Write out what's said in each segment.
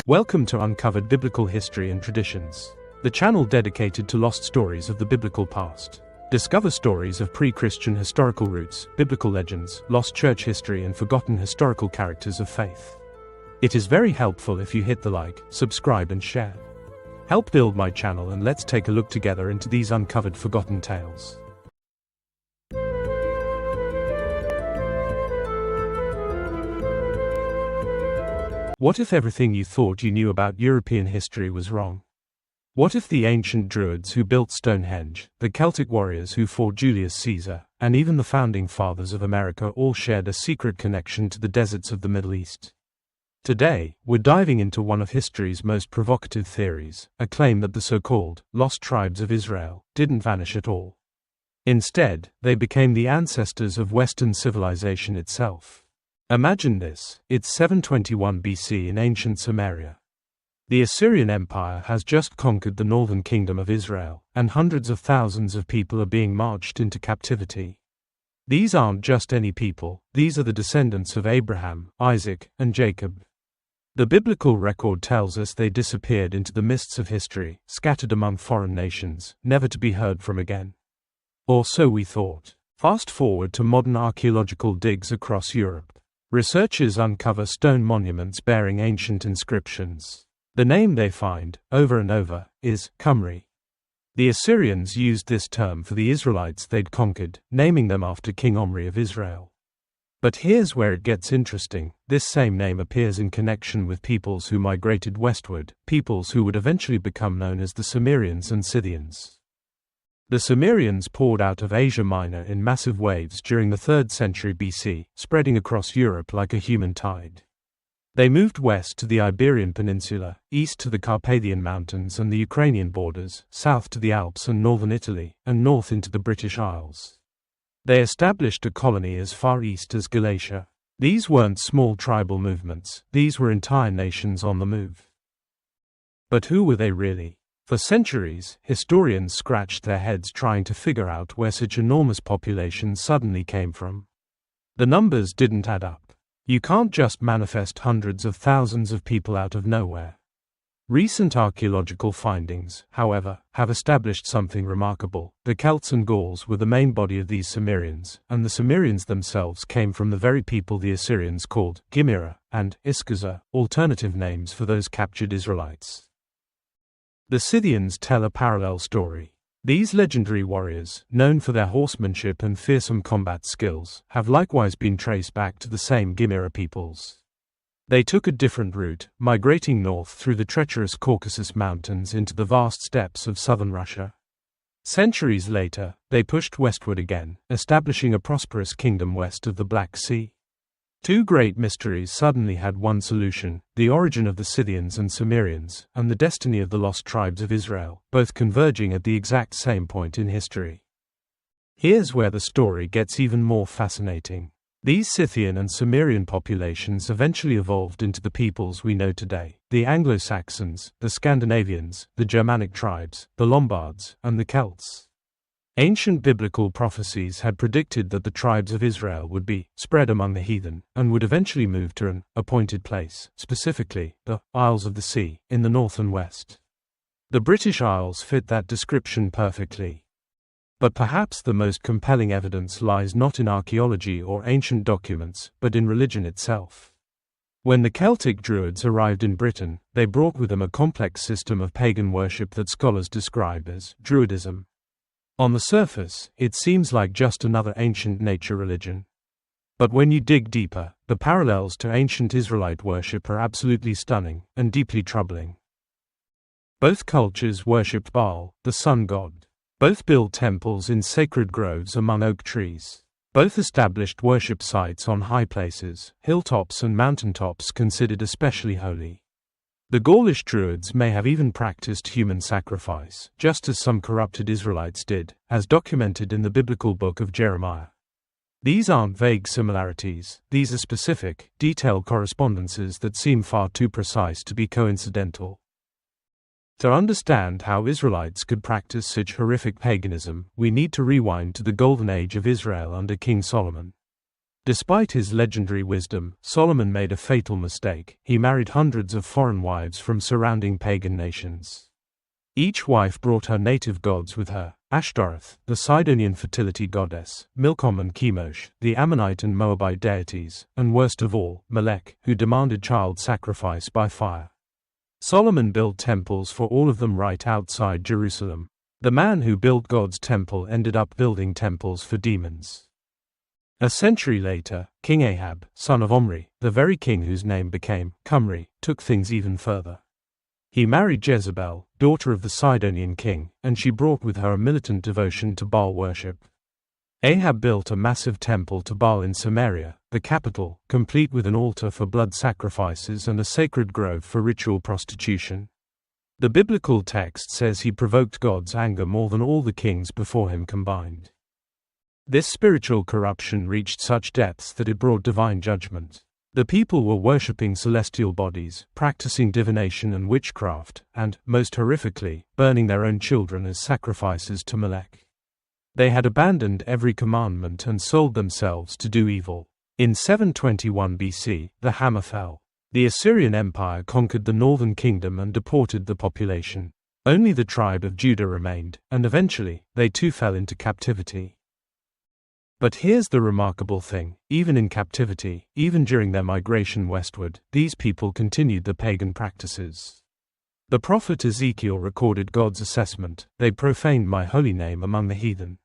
Welcome to Uncovered Biblical History and Traditions, the channel dedicated to lost stories of the biblical past. Discover stories of pre-Christian historical roots, biblical legends, lost church history and forgotten historical characters of faith. It is very helpful if you hit the like, subscribe and share. Help build my channel and let's take a look together into these uncovered forgotten tales. What if everything you thought you knew about European history was wrong? What if the ancient Druids who built Stonehenge, the Celtic warriors who fought Julius Caesar, and even the founding fathers of America all shared a secret connection to the deserts of the Middle East? Today, we're diving into one of history's most provocative theories, a claim that the so-called lost tribes of Israel didn't vanish at all. Instead, they became the ancestors of Western civilization itself. Imagine this, it's 721 BC in ancient Samaria. The Assyrian Empire has just conquered the northern kingdom of Israel, and hundreds of thousands of people are being marched into captivity. These aren't just any people, these are the descendants of Abraham, Isaac, and Jacob. The biblical record tells us they disappeared into the mists of history, scattered among foreign nations, never to be heard from again. Or so we thought. Fast forward to modern archaeological digs across Europe. Researchers uncover stone monuments bearing ancient inscriptions. The name they find, over and over, is Khumri. The Assyrians used this term for the Israelites they'd conquered, naming them after King Omri of Israel. But here's where it gets interesting, this same name appears in connection with peoples who migrated westward, peoples who would eventually become known as the Cimmerians and Scythians. The Cimmerians poured out of Asia Minor in massive waves during the 3rd century BC, spreading across Europe like a human tide. They moved west to the Iberian Peninsula, east to the Carpathian Mountains and the Ukrainian borders, south to the Alps and northern Italy, and north into the British Isles. They established a colony as far east as Galatia. These weren't small tribal movements, these were entire nations on the move. But who were they really? For centuries, historians scratched their heads trying to figure out where such enormous populations suddenly came from. The numbers didn't add up. You can't just manifest hundreds of thousands of people out of nowhere. Recent archaeological findings, however, have established something remarkable. The Celts and Gauls were the main body of these Cimmerians, and the Cimmerians themselves came from the very people the Assyrians called Gimira and Iskaza, alternative names for those captured Israelites. The Scythians tell a parallel story. These legendary warriors, known for their horsemanship and fearsome combat skills, have likewise been traced back to the same Gimira peoples. They took a different route, migrating north through the treacherous Caucasus Mountains into the vast steppes of southern Russia. Centuries later, they pushed westward again, establishing a prosperous kingdom west of the Black Sea. Two great mysteries suddenly had one solution, the origin of the Scythians and Cimmerians, and the destiny of the lost tribes of Israel, both converging at the exact same point in history. Here's where the story gets even more fascinating. These Scythian and Cimmerian populations eventually evolved into the peoples we know today, the Anglo-Saxons, the Scandinavians, the Germanic tribes, the Lombards, and the Celts. Ancient biblical prophecies had predicted that the tribes of Israel would be spread among the heathen, and would eventually move to an appointed place, specifically, the Isles of the Sea, in the north and west. The British Isles fit that description perfectly. But perhaps the most compelling evidence lies not in archaeology or ancient documents, but in religion itself. When the Celtic Druids arrived in Britain, they brought with them a complex system of pagan worship that scholars describe as Druidism. On the surface, it seems like just another ancient nature religion. But when you dig deeper, the parallels to ancient Israelite worship are absolutely stunning and deeply troubling. Both cultures worshipped Baal, the sun god. Both built temples in sacred groves among oak trees. Both established worship sites on high places, hilltops and mountaintops considered especially holy. The Gaulish Druids may have even practiced human sacrifice, just as some corrupted Israelites did, as documented in the biblical book of Jeremiah. These aren't vague similarities, these are specific, detailed correspondences that seem far too precise to be coincidental. To understand how Israelites could practice such horrific paganism, we need to rewind to the Golden Age of Israel under King Solomon. Despite his legendary wisdom, Solomon made a fatal mistake. He married hundreds of foreign wives from surrounding pagan nations. Each wife brought her native gods with her: Ashtoreth, the Sidonian fertility goddess; Milcom and Chemosh, the Ammonite and Moabite deities; and worst of all, Molech, who demanded child sacrifice by fire. Solomon built temples for all of them right outside Jerusalem. The man who built God's temple ended up building temples for demons. A century later, King Ahab, son of Omri, the very king whose name became Khumri, took things even further. He married Jezebel, daughter of the Sidonian king, and she brought with her a militant devotion to Baal worship. Ahab built a massive temple to Baal in Samaria, the capital, complete with an altar for blood sacrifices and a sacred grove for ritual prostitution. The biblical text says he provoked God's anger more than all the kings before him combined. This spiritual corruption reached such depths that it brought divine judgment. The people were worshipping celestial bodies, practicing divination and witchcraft, and, most horrifically, burning their own children as sacrifices to Molech. They had abandoned every commandment and sold themselves to do evil. In 721 BC, the hammer fell. The Assyrian Empire conquered the northern kingdom and deported the population. Only the tribe of Judah remained, and eventually, they too fell into captivity. But here's the remarkable thing: even in captivity, even during their migration westward, these people continued the pagan practices. The prophet Ezekiel recorded God's assessment: "They profaned my holy name among the heathen."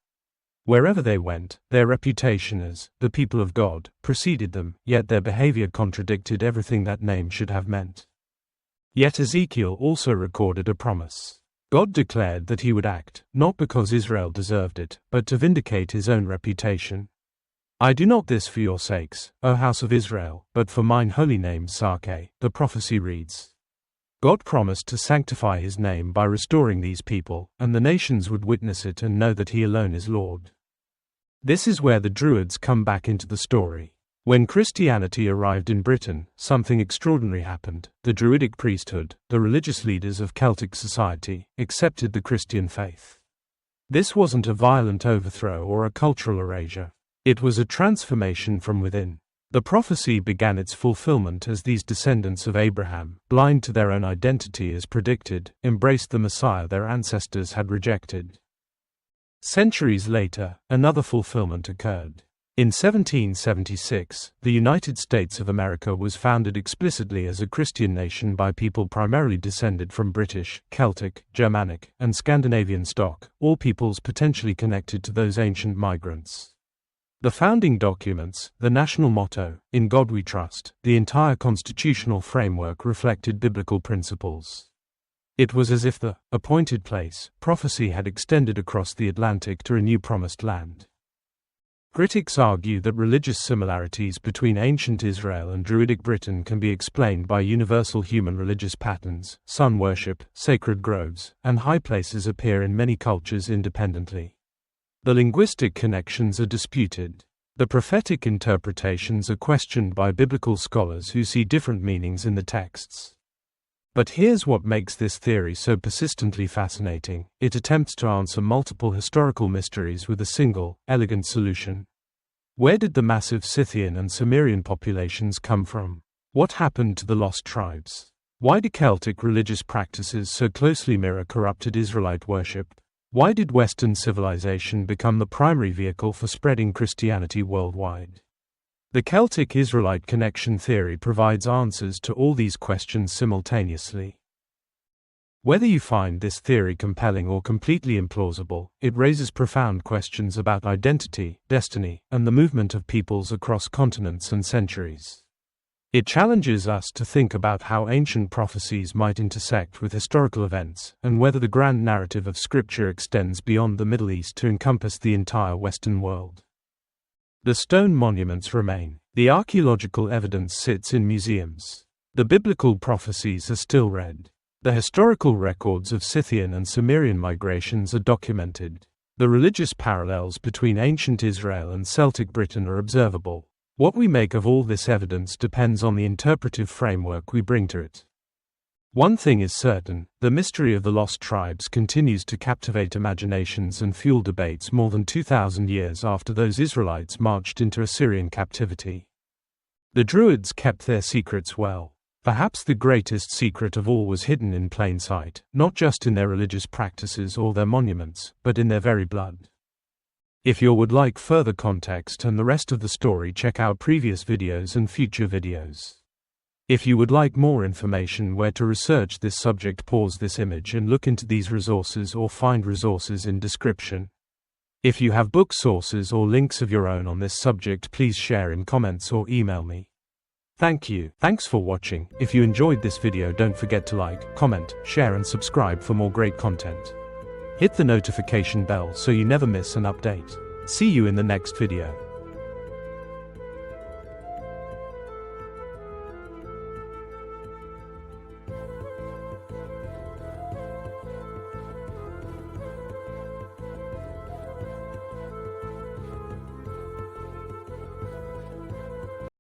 Wherever they went, their reputation as the people of God preceded them, yet their behavior contradicted everything that name should have meant. Yet Ezekiel also recorded a promise. God declared that he would act, not because Israel deserved it, but to vindicate his own reputation. "I do not this for your sakes, O house of Israel, but for mine holy name Sarke," the prophecy reads. God promised to sanctify his name by restoring these people, and the nations would witness it and know that he alone is Lord. This is where the Druids come back into the story. When Christianity arrived in Britain, something extraordinary happened. The Druidic priesthood, the religious leaders of Celtic society, accepted the Christian faith. This wasn't a violent overthrow or a cultural erasure. It was a transformation from within. The prophecy began its fulfillment as these descendants of Abraham, blind to their own identity as predicted, embraced the Messiah their ancestors had rejected. Centuries later, another fulfillment occurred. In 1776, the United States of America was founded explicitly as a Christian nation by people primarily descended from British, Celtic, Germanic, and Scandinavian stock, all peoples potentially connected to those ancient migrants. The founding documents, the national motto, "In God We Trust," the entire constitutional framework reflected biblical principles. It was as if the appointed place prophecy had extended across the Atlantic to a new promised land. Critics argue that religious similarities between ancient Israel and Druidic Britain can be explained by universal human religious patterns. Sun worship, sacred groves, and high places appear in many cultures independently. The linguistic connections are disputed. The prophetic interpretations are questioned by biblical scholars who see different meanings in the texts. But here's what makes this theory so persistently fascinating: it attempts to answer multiple historical mysteries with a single, elegant solution. Where did the massive Scythian and Cimmerian populations come from? What happened to the lost tribes? Why do Celtic religious practices so closely mirror corrupted Israelite worship? Why did Western civilization become the primary vehicle for spreading Christianity worldwide? The Celtic-Israelite connection theory provides answers to all these questions simultaneously. Whether you find this theory compelling or completely implausible, it raises profound questions about identity, destiny, and the movement of peoples across continents and centuries. It challenges us to think about how ancient prophecies might intersect with historical events, and whether the grand narrative of Scripture extends beyond the Middle East to encompass the entire Western world. The stone monuments remain. The archaeological evidence sits in museums. The biblical prophecies are still read. The historical records of Scythian and Cimmerian migrations are documented. The religious parallels between ancient Israel and Celtic Britain are observable. What we make of all this evidence depends on the interpretive framework we bring to it. One thing is certain, the mystery of the lost tribes continues to captivate imaginations and fuel debates more than 2,000 years after those Israelites marched into Assyrian captivity. The Druids kept their secrets well. Perhaps the greatest secret of all was hidden in plain sight, not just in their religious practices or their monuments, but in their very blood. If you would like further context and the rest of the story, check out previous videos and future videos. If you would like more information where to research this subject, pause this image and look into these resources or find resources in description. If you have book sources or links of your own on this subject, please share in comments or email me. Thank you. Thanks for watching. If you enjoyed this video, don't forget to like, comment, share and subscribe for more great content. Hit the notification bell so you never miss an update. See you in the next video.